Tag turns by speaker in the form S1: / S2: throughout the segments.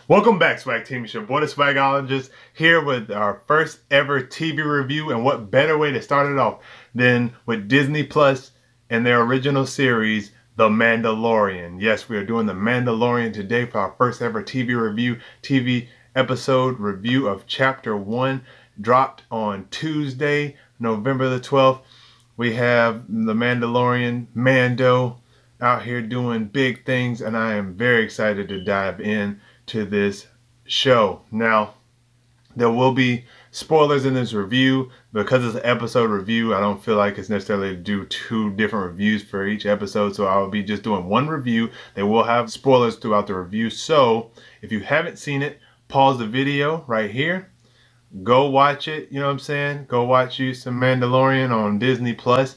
S1: Welcome back, Swag Team. It's your boy, the Swagologist, here with our first ever TV review. And what better way to start it off than with Disney Plus and their original series, The Mandalorian. Yes, we are doing The Mandalorian today for our first ever TV episode review of Chapter 1, dropped on Tuesday, November the 12th. We have The Mandalorian, Mando, out here doing big things, and I am very excited to dive in to this show. Now, there will be spoilers in this review. Because it's an episode review, I don't feel like it's necessarily to do two different reviews for each episode, so I will be just doing one review. They will have spoilers throughout the review, so if you haven't seen it, pause the video right here, go watch it. You know what I'm saying? Go watch you some Mandalorian on Disney Plus.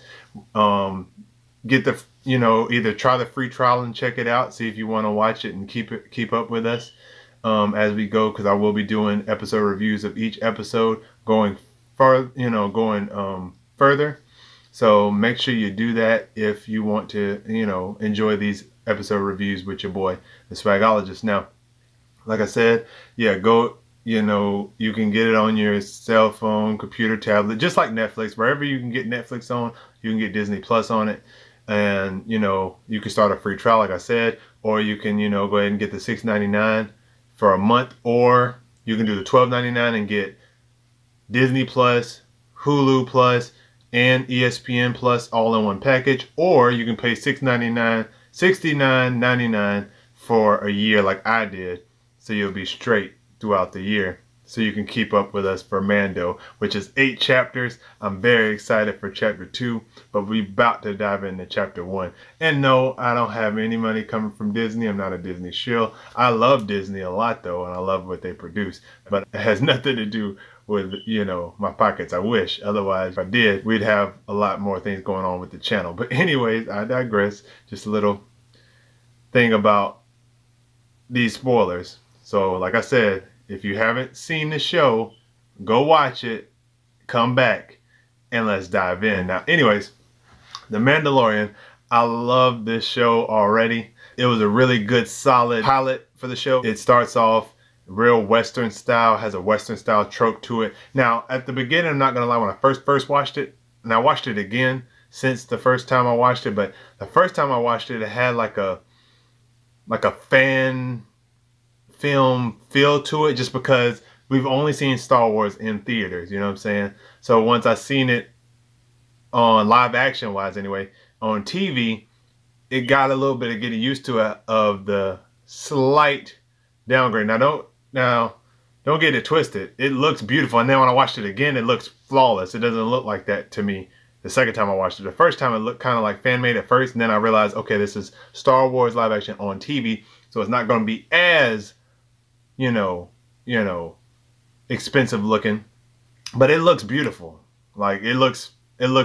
S1: Get the, either try the free trial and check it out, see if you want to watch it and keep up with us as we go, because I will be doing episode reviews of each episode going further. So make sure you do that if you want to, enjoy these episode reviews with your boy, the Swagologist. Now, like I said, yeah, go. You can get it on your cell phone, computer, tablet, just like Netflix. Wherever you can get Netflix on, you can get Disney Plus on it. And, you can start a free trial, like I said, or you can, go ahead and get the $6.99 for a month, or you can do the $12.99 and get Disney Plus, Hulu Plus, and ESPN Plus all in one package, or you can pay $69.99 for a year like I did, so you'll be straight throughout the year, so you can keep up with us for Mando, which is 8 chapters. I'm very excited for chapter 2, but we're about to dive into chapter 1. And no, I don't have any money coming from Disney. I'm not a Disney shill. I love Disney a lot though, and I love what they produce, but it has nothing to do with, my pockets. I wish. Otherwise, if I did, we'd have a lot more things going on with the channel. But anyways, I digress. Just a little thing about these spoilers. So like I said, if you haven't seen the show, go watch it, come back, and let's dive in. Now, anyways, The Mandalorian, I love this show already. It was a really good, solid pilot for the show. It starts off real Western style, has a Western style trope to it. Now, at the beginning, I'm not gonna lie, when I first watched it, and I watched it again since the first time I watched it, but the first time I watched it, it had like a fan film feel to it, just because we've only seen Star Wars in theaters, you know what I'm saying? So once I seen it on live action wise anyway, on TV, it got a little bit of getting used to it, of the slight downgrade. Now don't get it twisted. It looks beautiful, and then when I watched it again, it looks flawless. It doesn't look like that to me the second time I watched it. The first time it looked kind of like fan made at first, and then I realized, okay, this is Star Wars live action on TV, so it's not going to be as expensive looking, but it looks beautiful. Like it looks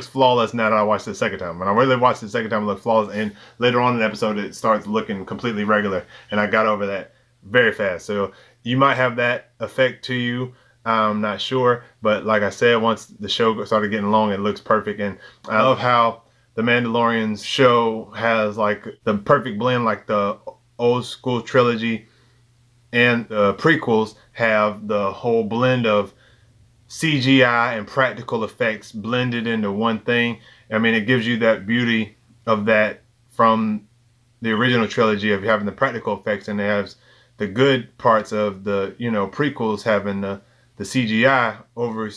S1: flawless now that I watched it the second time. When I really watched it the second time, it looked flawless, and later on in the episode, it starts looking completely regular, and I got over that very fast. So you might have that effect to you. I'm not sure, but like I said, once the show started getting long, it looks perfect, and I love how the Mandalorian show has like the perfect blend, like the old school trilogy and the prequels have the whole blend of CGI and practical effects blended into one thing. I mean, it gives you that beauty of that from the original trilogy of having the practical effects, and it has the good parts of the, prequels having the CGI over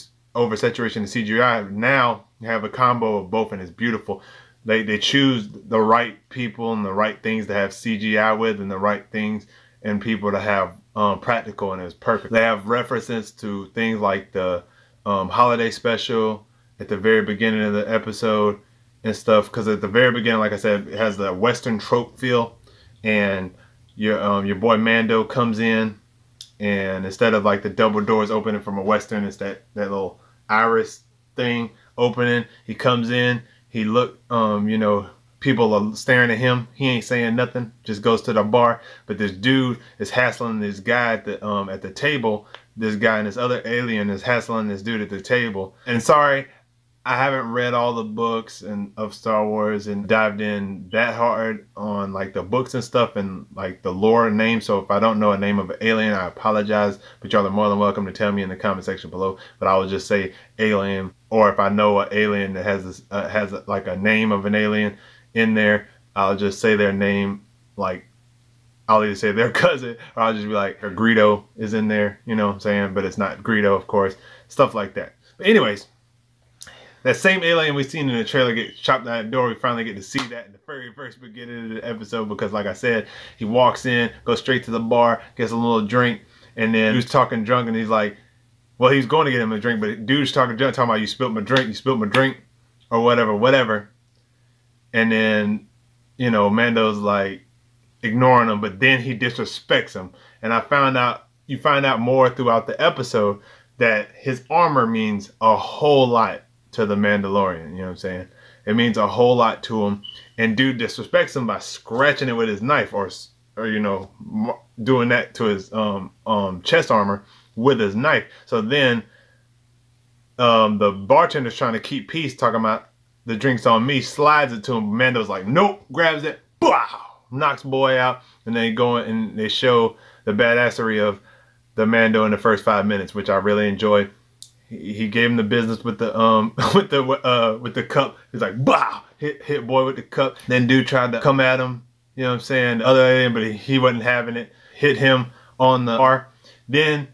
S1: saturation of CGI. Now you have a combo of both, and it's beautiful. They choose the right people and the right things to have CGI with, and the right things and people to have practical, and it's perfect. They have references to things like the holiday special at the very beginning of the episode and stuff, because at the very beginning, like I said, it has the Western trope feel, and your boy Mando comes in, and instead of like the double doors opening from a Western, it's that little iris thing opening. He comes in, he people are staring at him. He ain't saying nothing, just goes to the bar. But this dude is hassling this guy at the table. This guy and this other alien is hassling this dude at the table. And sorry, I haven't read all the books and of Star Wars and dived in that hard on like the books and stuff and like the lore names. So if I don't know a name of an alien, I apologize, but y'all are more than welcome to tell me in the comment section below. But I will just say alien, or if I know an alien that has this, like a name of an alien in there, I'll just say their name. Like I'll either say their cousin, or I'll just be like, Greedo is in there, you know what I'm saying? But it's not Greedo, of course. Stuff like that. But anyways, that same alien we seen in the trailer get chopped out the door, we finally get to see that in the very first beginning of the episode, because like I said, he walks in, goes straight to the bar, gets a little drink, and then dude's talking drunk, and he's like, well, he's going to get him a drink, but dude's talking drunk, talking about, you spilled my drink, or whatever. And then, you know, Mando's like ignoring him, but then he disrespects him. And you find out more throughout the episode that his armor means a whole lot to the Mandalorian, you know what I'm saying? It means a whole lot to him, and dude disrespects him by scratching it with his knife, or you know, doing that to his chest armor with his knife. So then the bartender's trying to keep peace, talking about the drink's on me, slides it to him. Mando's like, nope, grabs it, wow, knocks boy out, and then they show the badassery of the Mando in the first 5 minutes, which I really enjoyed. He gave him the business with the with the cup. He's like, bah, hit boy with the cup. Then dude tried to come at him, you know what I'm saying, the other alien, but he wasn't having it. Hit him on the bar. Then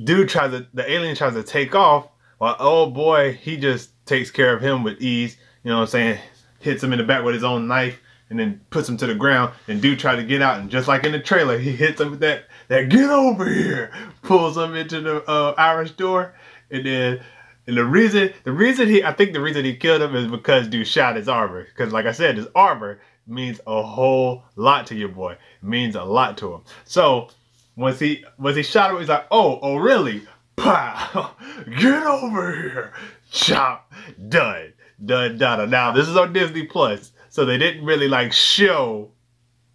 S1: the alien tries to take off, while oh boy, he just takes care of him with ease, you know what I'm saying, hits him in the back with his own knife, and then puts him to the ground. And dude tried to get out, and just like in the trailer, he hits him with that get over here, pulls him into the Irish door. And then, the reason he killed him is because dude shot his armor. Because like I said, his armor means a whole lot to your boy. It means a lot to him. So once he shot him, he's like, oh really? Pow! Get over here! Chop! Done. Now this is on Disney Plus, so they didn't really like show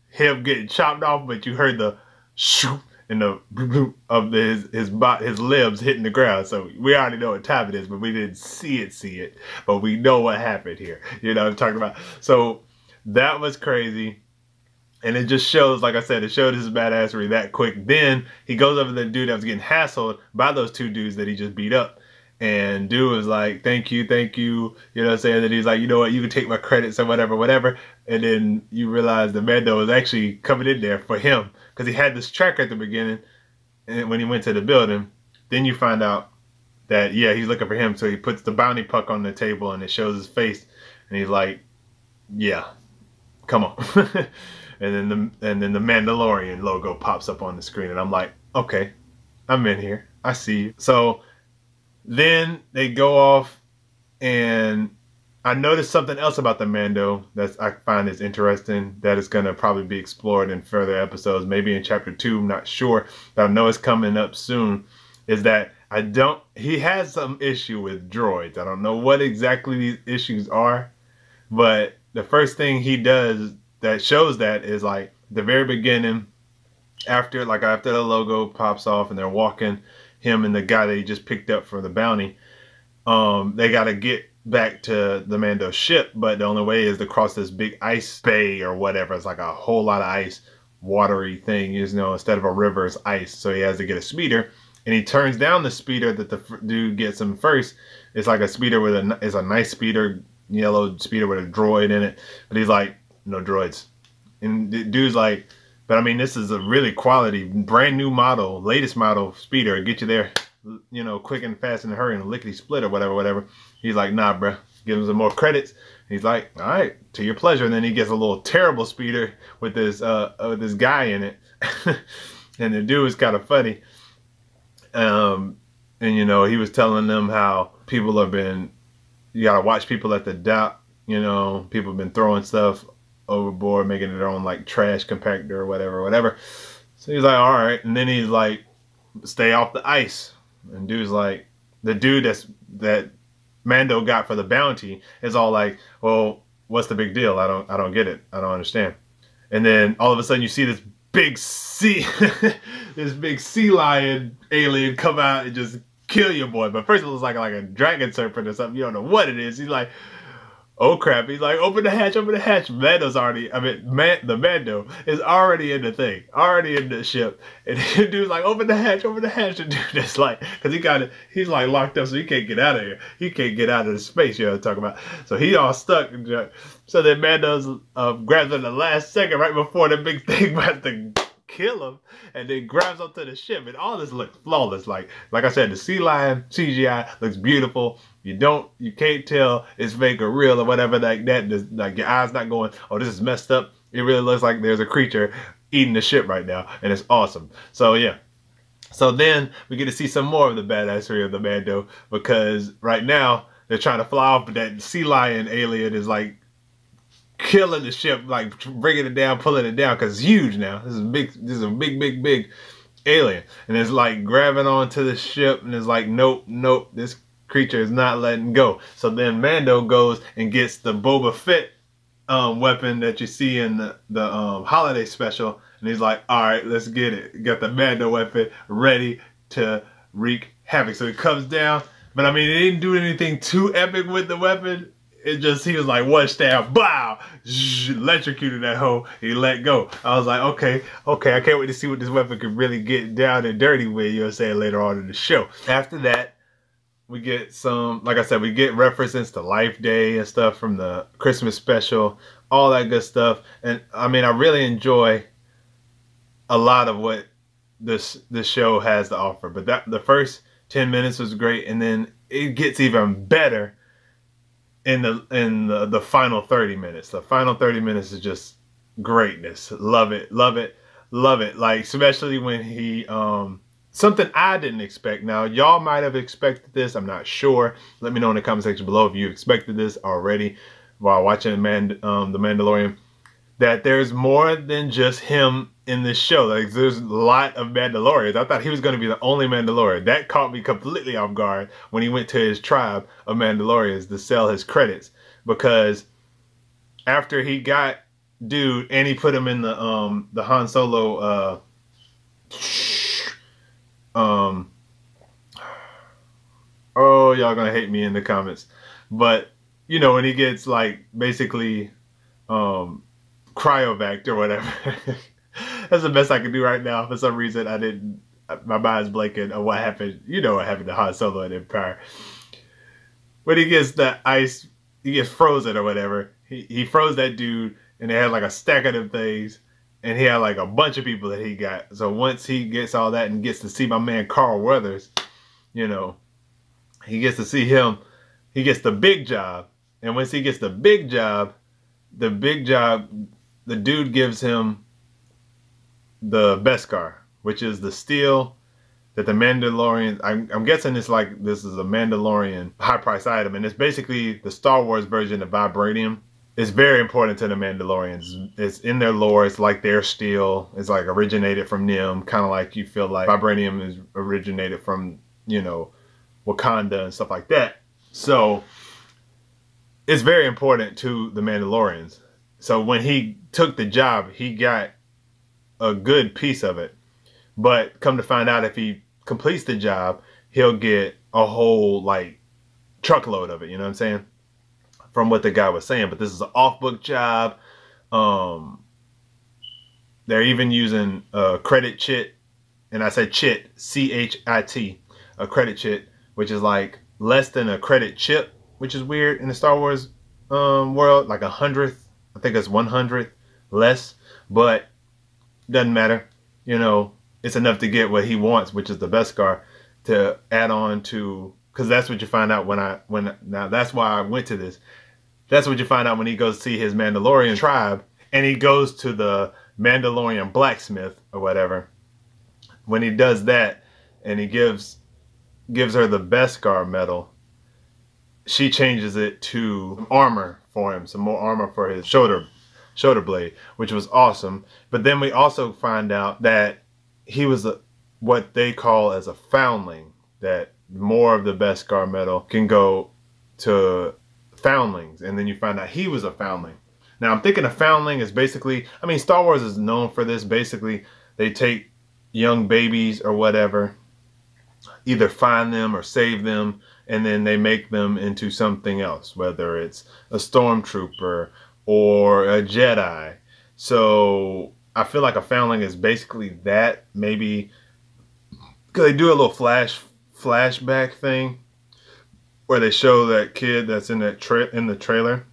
S1: him getting chopped off, but you heard the shoot and the bloop of his limbs hitting the ground. So we already know what time it is, but we didn't see it. But we know what happened here. You know what I'm talking about? So that was crazy. And it just shows, like I said, it showed his badassery that quick. Then he goes over to the dude that was getting hassled by those two dudes that he just beat up. And dude was like, thank you, you know what I'm saying? That he's like, you know what, you can take my credits or whatever. And then you realize the Mando was actually coming in there for him, because he had this tracker at the beginning, and when he went to the building, then you find out that, yeah, he's looking for him. So he puts the bounty puck on the table, and it shows his face, and he's like, yeah, come on. and then the Mandalorian logo pops up on the screen, and I'm like, okay, I'm in here, I see you. So then they go off, and I noticed something else about the Mando that I find is interesting, that is going to probably be explored in further episodes, maybe in chapter 2, I'm not sure, but I know it's coming up soon, is that he has some issue with droids. I don't know what exactly these issues are, but the first thing he does that shows that is like the very beginning, after the logo pops off and they're walking, him and the guy that he just picked up for the bounty, they got to get back to the Mando ship, but the only way is to cross this big ice bay or whatever. It's like a whole lot of ice, watery thing, you know, instead of a river, it's ice. So he has to get a speeder, and he turns down the speeder that the dude gets him first. It's like a speeder it's a nice speeder, yellow speeder with a droid in it, but he's like, no droids. And the dude's like, but I mean, this is a really quality, brand new model, latest model speeder, get you there, you know, quick and fast and hurry, and lickety split or whatever. He's like, nah, bruh, give him some more credits. He's like, all right, to your pleasure. And then he gets a little terrible speeder with this guy in it. And the dude was kind of funny. And you know, he was telling them how you gotta watch people at the dock, you know, people have been throwing stuff overboard, making it their own like trash compactor or whatever. So he's like, all right. And then he's like, stay off the ice. And dude's like, the dude that Mando got for the bounty is all like, well, what's the big deal? I don't get it. I don't understand. And then all of a sudden you see this big sea lion alien come out and just kill your boy. But first it looks like a dragon serpent or something. You don't know what it is. He's like, oh crap. He's like, open the hatch, open the hatch. Mando's already, the Mando is already in the thing, already in the ship. And the dude's like, open the hatch, open the hatch. The dude is like, because he's like locked up, so he can't get out of here. He can't get out of the space, you know what I'm talking about. So he all stuck. So then Mando's grabs him the last second, right before the big thing about to kill him, and then grabs onto the ship, and all this looks flawless. Like I said, the sea lion CGI looks beautiful. You can't tell it's fake or real or whatever like that. Like your eyes not going, oh, this is messed up. It really looks like there's a creature eating the ship right now, and it's awesome. So yeah. So then we get to see some more of the badassery of the Mando, because right now they're trying to fly off, but that sea lion alien is like killing the ship, like bringing it down, pulling it down, because it's huge now. This is a big alien, and it's like grabbing onto the ship, and it's like, nope, this creature is not letting go. So then Mando goes and gets the Boba Fett weapon that you see in the holiday special, and he's like, all right, let's get it. Got the Mando weapon ready to wreak havoc. So he comes down, but I mean, he didn't do anything too epic with the weapon. It just, he was like, one stab, bow, electrocuted that hoe, he let go. I was like, okay, I can't wait to see what this weapon could really get down and dirty with, you know what I'm saying, later on in the show. After that, we get some, like I said, we get references to Life Day and stuff from the Christmas special, all that good stuff. And I mean, I really enjoy a lot of what this show has to offer. But the first 10 minutes was great, and then it gets even better in the final 30 minutes. The final 30 minutes is just greatness. Love it. Like, especially when he something I didn't expect. Now, y'all might have expected this, I'm not sure. Let me know in the comment section below if you expected this already while watching the Mandalorian. That there's more than just him in this show. Like, there's a lot of Mandalorians. I thought he was going to be the only Mandalorian. That caught me completely off guard when he went to his tribe of Mandalorians to sell his credits, because after he got dude and he put him in the Han Solo oh, y'all gonna hate me in the comments, but you know, when he gets like basically cryovac or whatever. That's the best I can do right now. For some reason, my mind's blanking on what happened. You know what happened to Han Solo and Empire. When he gets the ice, he gets frozen or whatever. He froze that dude, and they had like a stack of them things, and he had like a bunch of people that he got. So once he gets all that and gets to see my man Carl Weathers, you know, he gets to see him. He gets the big job, and once he gets the big job, the dude gives him the Beskar, which is the steel that the Mandalorian, I'm guessing this is a Mandalorian high price item, and it's basically the Star Wars version of vibranium. It's very important to the Mandalorians. It's in their lore. It's like their steel. It's like originated from them, kind of like you feel like vibranium is originated from, you know, Wakanda and stuff like that. So it's very important to the Mandalorians. So when he took the job, he got a good piece of it. But come to find out, if he completes the job, he'll get a whole like truckload of it. You know what I'm saying? From what the guy was saying. But this is an off-book job. They're even using a credit chit, and I said chit, C-H-I-T, a credit chit, which is like less than a credit chip, which is weird in the Star Wars world, like 100th. I think it's 100th less, but doesn't matter. You know, it's enough to get what he wants, which is the Beskar, to add on to, because that's what you find out now that's why I went to this. That's what you find out when he goes to see his Mandalorian tribe, and he goes to the Mandalorian blacksmith or whatever. When he does that, and he gives her the Beskar metal, she changes it to armor for him, some more armor for his shoulder blade, which was awesome. But then we also find out that he was what they call as a foundling, that more of the Beskar metal can go to foundlings, and then you find out he was a foundling. Now I'm thinking a foundling is basically, I mean, Star Wars is known for this. Basically, they take young babies or whatever, either find them or save them, and then they make them into something else, whether it's a stormtrooper or a Jedi. So I feel like a Foundling is basically that, maybe because they do a little flashback thing where they show that kid that's in that in the trailer,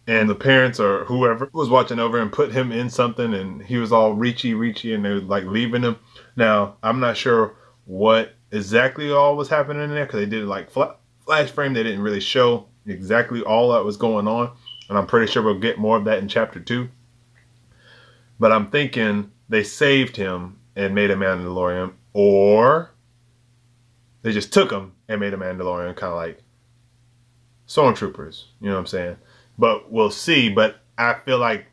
S1: and the parents or whoever was watching over and put him in something, and he was all reachy, and they were like leaving him. Now I'm not sure what exactly all was happening in there because they did like flash frame. They didn't really show exactly all that was going on, and I'm pretty sure we'll get more of that in chapter 2. But I'm thinking they saved him and made a Mandalorian, or they just took him and made a Mandalorian, kind of like stormtroopers. You know what I'm saying? But we'll see. But I feel like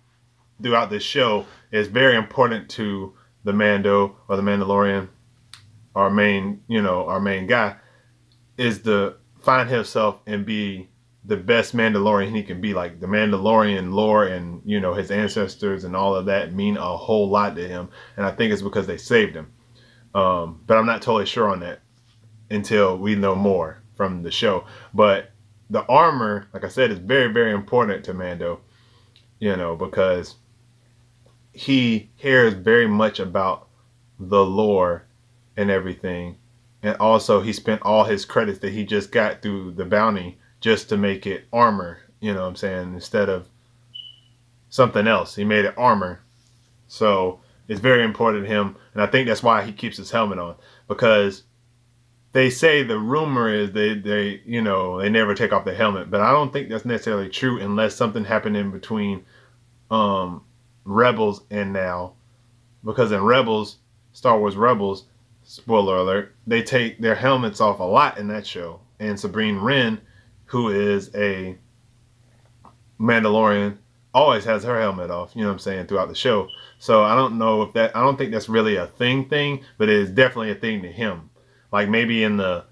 S1: throughout this show, it's very important to the Mando or the Mandalorian, our main, our main guy, is to find himself and be the best Mandalorian he can be. Like the Mandalorian lore and, his ancestors and all of that mean a whole lot to him. And I think it's because they saved him. But I'm not totally sure on that until we know more from the show. But the armor, like I said, is very, very important to Mando, because he cares very much about the lore and everything. And also he spent all his credits that he just got through the bounty just to make it armor, you know what I'm saying, instead of something else. He made it armor. So it's very important to him, and I think that's why he keeps his helmet on, because they say, the rumor is they never take off the helmet, but I don't think that's necessarily true unless something happened in between Rebels and now, because in Rebels, Star Wars Rebels, spoiler alert, they take their helmets off a lot in that show. And Sabrine Wren, who is a Mandalorian, always has her helmet off, you know what I'm saying, throughout the show. So I don't know if I don't think that's really a thing, but it is definitely a thing to him. Like maybe in the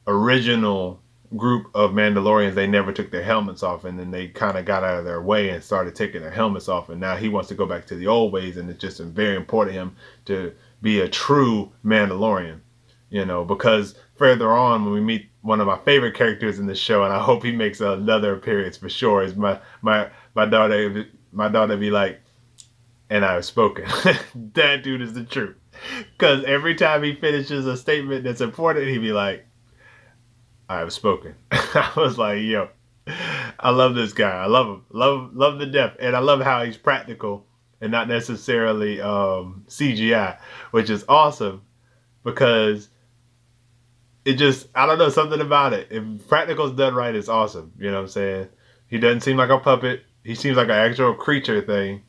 S1: original group of Mandalorians, they never took their helmets off, and then they kind of got out of their way and started taking their helmets off, and now he wants to go back to the old ways, and it's just very important to him to be a true Mandalorian, because further on when we meet one of my favorite characters in the show, and I hope he makes another appearance for sure, is my daughter be like, and I have spoken. That dude is the truth. Because every time he finishes a statement that's important, he'd be like, I have spoken. I was like, yo, I love this guy. I love him. Love the depth. And I love how he's practical and not necessarily CGI, which is awesome, because it just, I don't know, something about it. If practical's done right, it's awesome. You know what I'm saying? He doesn't seem like a puppet. He seems like an actual creature thing,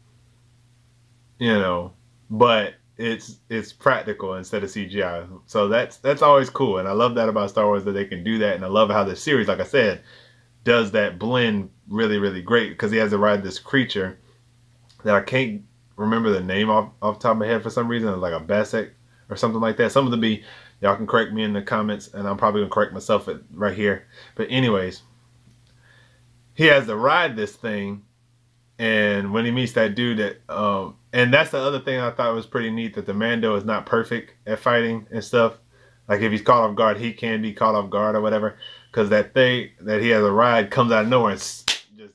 S1: but it's practical instead of CGI. So that's always cool, and I love that about Star Wars, that they can do that. And I love how the series, like I said, does that blend really, really great, because he has to ride this creature that I can't remember the name off the top of my head for some reason. It's like a Baddassery or something like that. Some of the y'all can correct me in the comments, and I'm probably gonna correct myself right here. But anyways, he has to ride this thing, and when he meets that dude that and that's the other thing I thought was pretty neat, that the Mando is not perfect at fighting and stuff. Like if he's caught off guard, he can be caught off guard or whatever, because that thing that he has to ride comes out of nowhere and just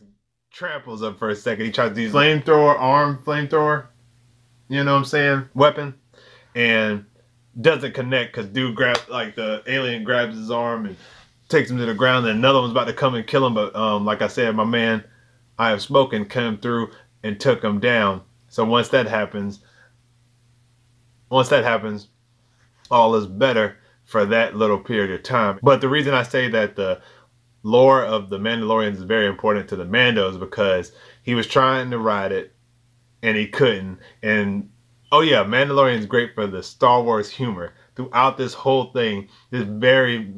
S1: tramples up for a second. He tries to use arm flamethrower, you know what I'm saying, weapon, and doesn't connect, because dude grabs, like the alien grabs his arm and takes him to the ground, and another one's about to come and kill him, but like I said, my man I have spoken came through and took him down. So once that happens, all is better for that little period of time. But the reason I say that the lore of the Mandalorians is very important to the Mandos, because he was trying to ride it and he couldn't. And oh yeah, Mandalorian is great for the Star Wars humor throughout this whole thing. This very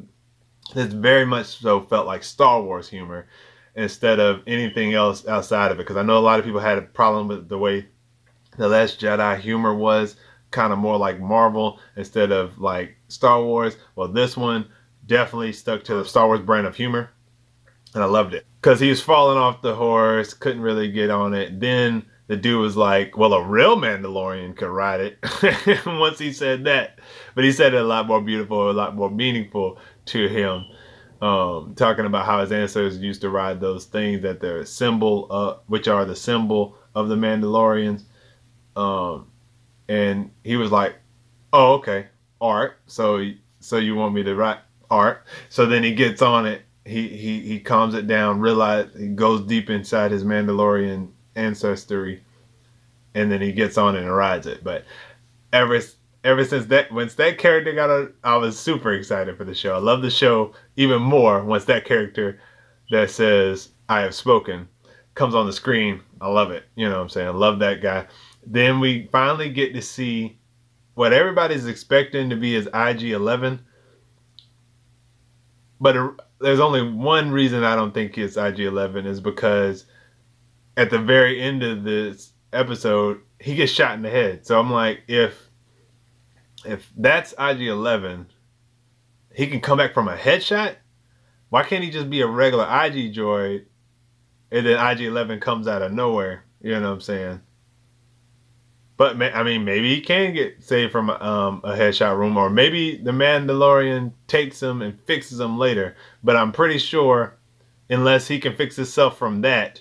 S1: much so felt like Star Wars humor instead of anything else outside of it, because I know a lot of people had a problem with the way The Last Jedi humor was, kind of more like Marvel instead of like Star Wars. Well, this one definitely stuck to the Star Wars brand of humor, and I loved it, because he was falling off the horse, couldn't really get on it. Then the dude was like, well, a real Mandalorian could ride it. Once he said that. But he said it a lot more beautiful, a lot more meaningful to him. Talking about how his ancestors used to ride those things that they're symbol, which are the symbol of the Mandalorians. And he was like, oh, okay, art. So you want me to write art? So then he gets on it. He calms it down, he goes deep inside his Mandalorian ancestry, and then he gets on it and rides it. But ever since once that character got on, I was super excited for the show. I love the show even more once that character that says "I have spoken" comes on the screen. I love it. You know what I'm saying? I love that guy. Then we finally get to see what everybody's expecting to be his IG-11. But there's only one reason I don't think it's IG-11 is because at the very end of this episode, he gets shot in the head. So I'm like, if that's IG-11, he can come back from a headshot? Why can't he just be a regular IG droid and then IG-11 comes out of nowhere? You know what I'm saying? But I mean, maybe he can get saved from a headshot room, or maybe the Mandalorian takes him and fixes him later. But I'm pretty sure, unless he can fix himself from that,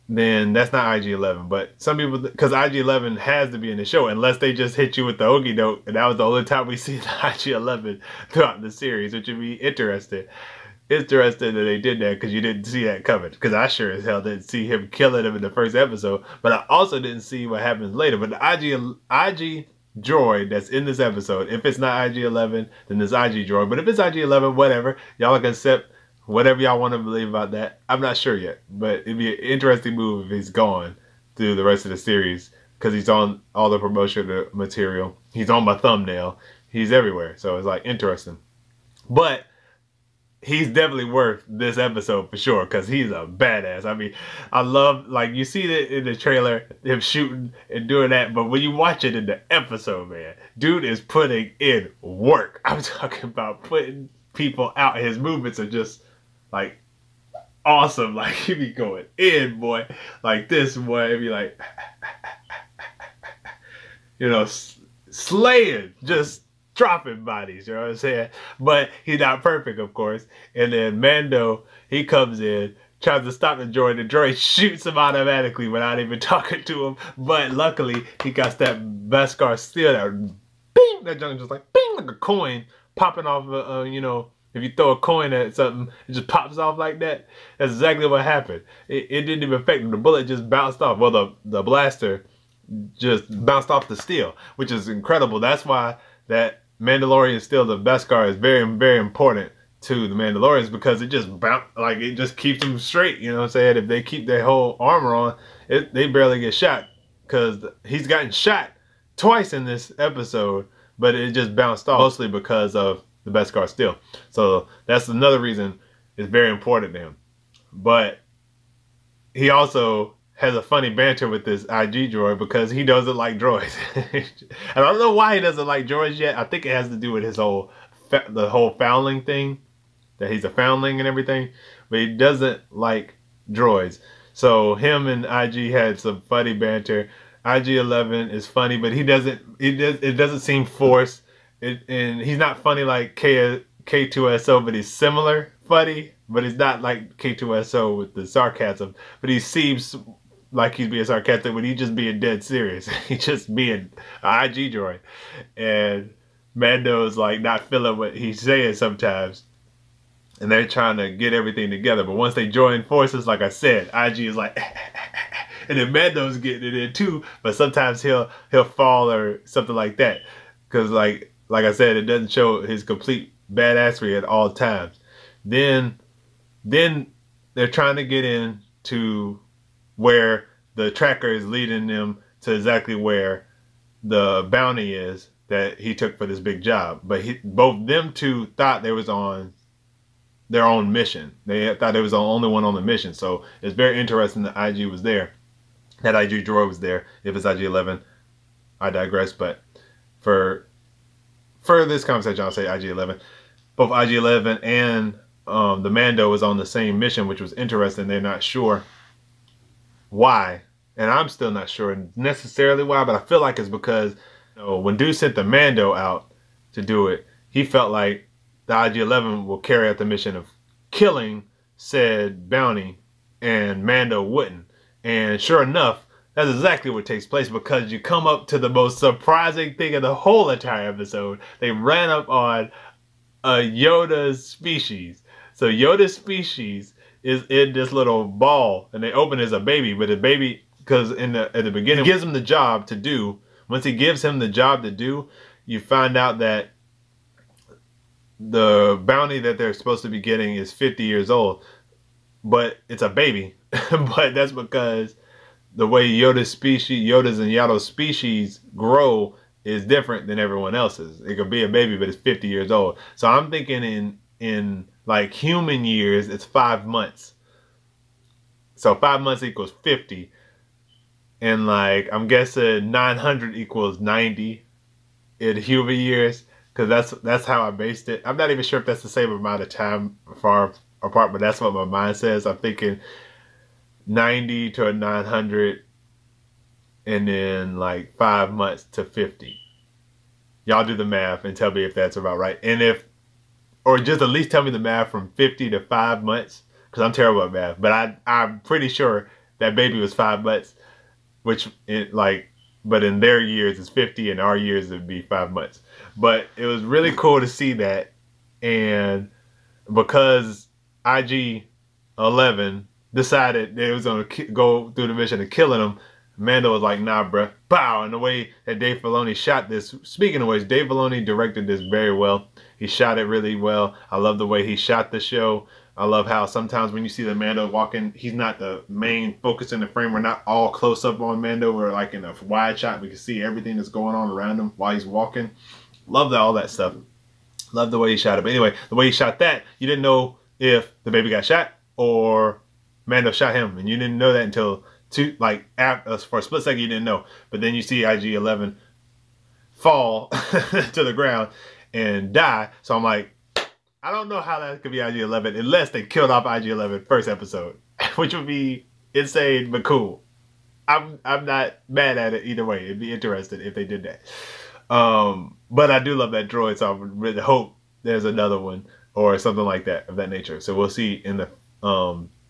S1: then that's not IG-11. But some people, because IG-11 has to be in the show, unless they just hit you with the okie doke, and that was the only time we see the IG-11 throughout the series, which would be interesting that they did that, because you didn't see that coming. Because I sure as hell didn't see him killing him in the first episode, but I also didn't see what happens later. But the IG droid that's in this episode, if it's not IG-11, then it's IG droid. But if it's IG-11, whatever, y'all can accept whatever y'all want to believe about that. I'm not sure yet, but it'd be an interesting move if he's gone through the rest of the series, because he's on all the promotional material. He's on my thumbnail. He's everywhere. So it's like interesting. But he's definitely worth this episode for sure, because he's a badass. I mean, I love, like, you see it in the trailer, him shooting and doing that, but when you watch it in the episode, man, dude is putting in work. I'm talking about putting people out. His movements are just, like, awesome. Like, he be going in, boy. Like this, boy. He'd be like, you know, slaying, just dropping bodies, you know what I'm saying? But he's not perfect, of course. And then Mando, he comes in, tries to stop the droid shoots him automatically without even talking to him. But luckily, he got that Beskar steel, that bing, that junk just like bing, like a coin popping off, you know, if you throw a coin at something, it just pops off like that. That's exactly what happened. It didn't even affect him. The bullet just bounced off. Well, the blaster just bounced off the steel, which is incredible. That's why that Mandalorian steel, the Beskar, is very, very important to the Mandalorians, because it just it just keeps them straight. You know what I'm saying? If they keep their whole armor on, they barely get shot, because he's gotten shot twice in this episode, but it just bounced off, mostly because of the Beskar steel. So that's another reason it's very important to him. But he also has a funny banter with this IG droid, because he doesn't like droids. And I don't know why he doesn't like droids yet. I think it has to do with his the whole Foundling thing, that he's a Foundling and everything, but he doesn't like droids. So him and IG had some funny banter. IG-11 is funny, but it doesn't seem forced. And he's not funny like K2SO, but he's similar funny, but he's not like K2SO with the sarcasm. But he seems like he's being sarcastic when he's just being dead serious. He's just being an IG droid. And Mando's like not feeling what he's saying sometimes. And they're trying to get everything together. But once they join forces, like I said, IG is like, and then Mando's getting it in too. But sometimes he'll fall or something like that. Because like I said, it doesn't show his complete badassery at all times. Then they're trying to get in to where the tracker is leading them to exactly where the bounty is that he took for this big job. But both them two thought they was on their own mission. They thought they was the only one on the mission. So it's very interesting that IG was there. That IG droid was there. If it's IG-11, I digress. But for this conversation, I'll say IG-11. Both IG-11 and the Mando was on the same mission, which was interesting. They're not sure why, and I'm still not sure necessarily why, but I feel like it's because when dude sent the Mando out to do it, he felt like the IG-11 will carry out the mission of killing said bounty, and Mando wouldn't. And sure enough, that's exactly what takes place, because you come up to the most surprising thing of the whole entire episode. They ran up on a Yoda's species. So Yoda's species is in this little ball, and they open as a baby, but the baby, because at the beginning, he gives him the job to do. Once he gives him the job to do, you find out that the bounty that they're supposed to be getting is 50 years old, but it's a baby. But that's because the way Yoda's and Yaddle's species grow is different than everyone else's. It could be a baby, but it's 50 years old. So I'm thinking in like human years, it's 5 months. So 5 months equals 50. And like, I'm guessing 900 equals 90 in human years, because that's how I based it. I'm not even sure if that's the same amount of time far apart, but that's what my mind says. I'm thinking 90 to 900, and then like 5 months to 50. Y'all do the math and tell me if that's about right. And or just at least tell me the math from 50 to 5 months, because I'm terrible at math. But I'm pretty sure that baby was 5 months, but in their years it's 50, in our years it'd be 5 months. But it was really cool to see that, and because IG-11 decided they was going to go through the mission of killing him, Mando was like, nah, bruh. Pow! And the way that Dave Filoni shot this, speaking of which, Dave Filoni directed this very well. He shot it really well. I love the way he shot the show. I love how sometimes when you see the Mando walking, he's not the main focus in the frame. We're not all close up on Mando. We're like in a wide shot. We can see everything that's going on around him while he's walking. Love all that stuff. Love the way he shot it. But anyway, the way he shot that, you didn't know if the baby got shot or Mando shot him. And you didn't know that until for a split second, you didn't know. But then you see IG-11 fall to the ground and die. So I'm like, I don't know how that could be IG-11 unless they killed off IG-11 first episode, which would be insane but cool. I'm not mad at it either way. It'd be interesting if they did that. But I do love that droid, so I would really hope there's another one or something like that of that nature. So we'll see in the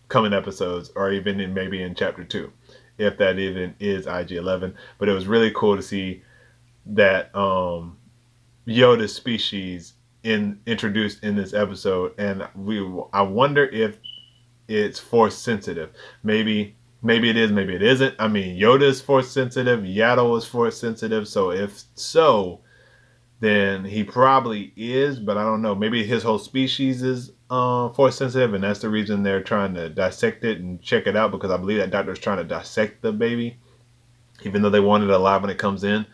S1: coming episodes, or even maybe in chapter 2, if that even is IG-11. But it was really cool to see that Yoda's species introduced in this episode, and I wonder if it's force sensitive. Maybe it is, maybe it isn't. I mean, Yoda is force sensitive, Yaddle is force sensitive, so if so, then he probably is, but I don't know. Maybe his whole species is force sensitive, and that's the reason they're trying to dissect it and check it out, because I believe that doctor's trying to dissect the baby, even though they want it alive when it comes in,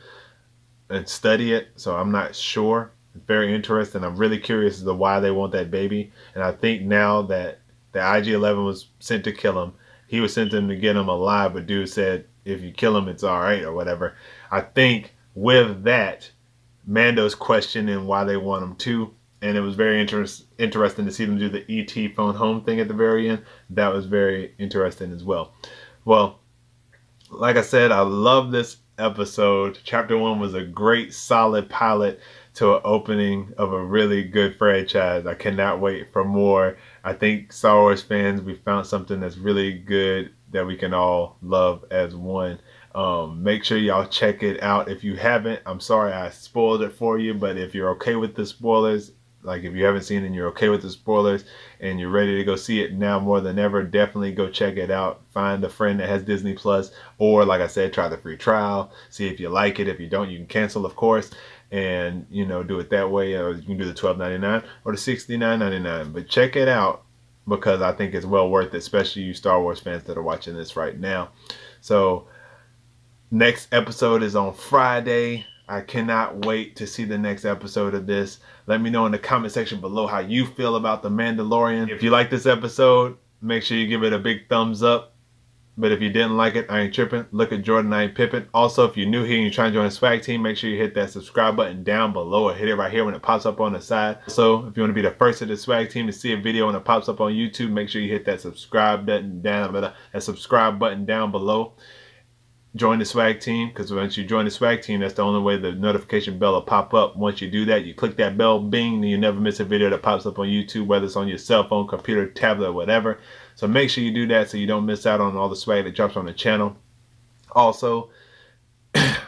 S1: and study it. So I'm not sure. It's very interesting. I'm really curious as to why they want that baby. And I think now that the IG-11 was sent to kill him, he was sent him to get him alive, but dude said, if you kill him, it's all right, or whatever. I think with that, Mando's questioning why they want him to. And it was very interesting to see them do the E.T. phone home thing at the very end. That was very interesting as well. Well, like I said, I love this episode. Chapter 1 was a great, solid pilot to an opening of a really good franchise. I cannot wait for more. I think Star Wars fans, we found something that's really good that we can all love as one. Make sure y'all check it out. If you haven't, I'm sorry I spoiled it for you, but if you're okay with the spoilers, like if you haven't seen it and you're okay with the spoilers and you're ready to go see it now more than ever, definitely go check it out. Find a friend that has Disney Plus, or like I said, try the free trial. See if you like it. If you don't, you can cancel, of course, and do it that way. Or you can do the $12.99 or the $69.99. But check it out, because I think it's well worth it, especially you Star Wars fans that are watching this right now. So next episode is on Friday. I cannot wait to see the next episode of this. Let me know in the comment section below how you feel about The Mandalorian. If you like this episode, make sure you give it a big thumbs up. But if you didn't like it, I ain't tripping. Look at Jordan, I ain't pippin'. Also, if you're new here and you're trying to join the swag team, make sure you hit that subscribe button down below or hit it right here when it pops up on the side. So if you want to be the first of the swag team to see a video when it pops up on YouTube, make sure you hit that subscribe button down below. Join the swag team, because once you join the swag team, that's the only way the notification bell will pop up. Once you do that, you click that bell, bing, and you never miss a video that pops up on YouTube, whether it's on your cell phone, computer, tablet, or whatever. So make sure you do that so you don't miss out on all the swag that drops on the channel. Also, I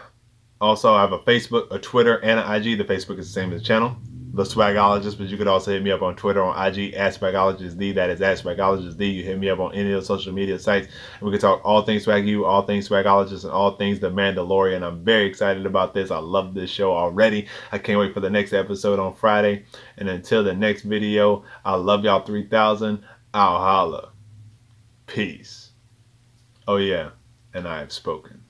S1: have a Facebook, a Twitter, and an IG. The Facebook is the same as the channel, The Swagologist, but you could also hit me up on Twitter, on IG, @SwagologistD. That is @SwagologistD. You hit me up on any of the social media sites, and we can talk all things Swag U, all things Swagologist, and all things The Mandalorian. I'm very excited about this. I love this show already. I can't wait for the next episode on Friday. And until the next video, I love y'all 3000. I'll holla. Peace. Oh yeah, and I have spoken.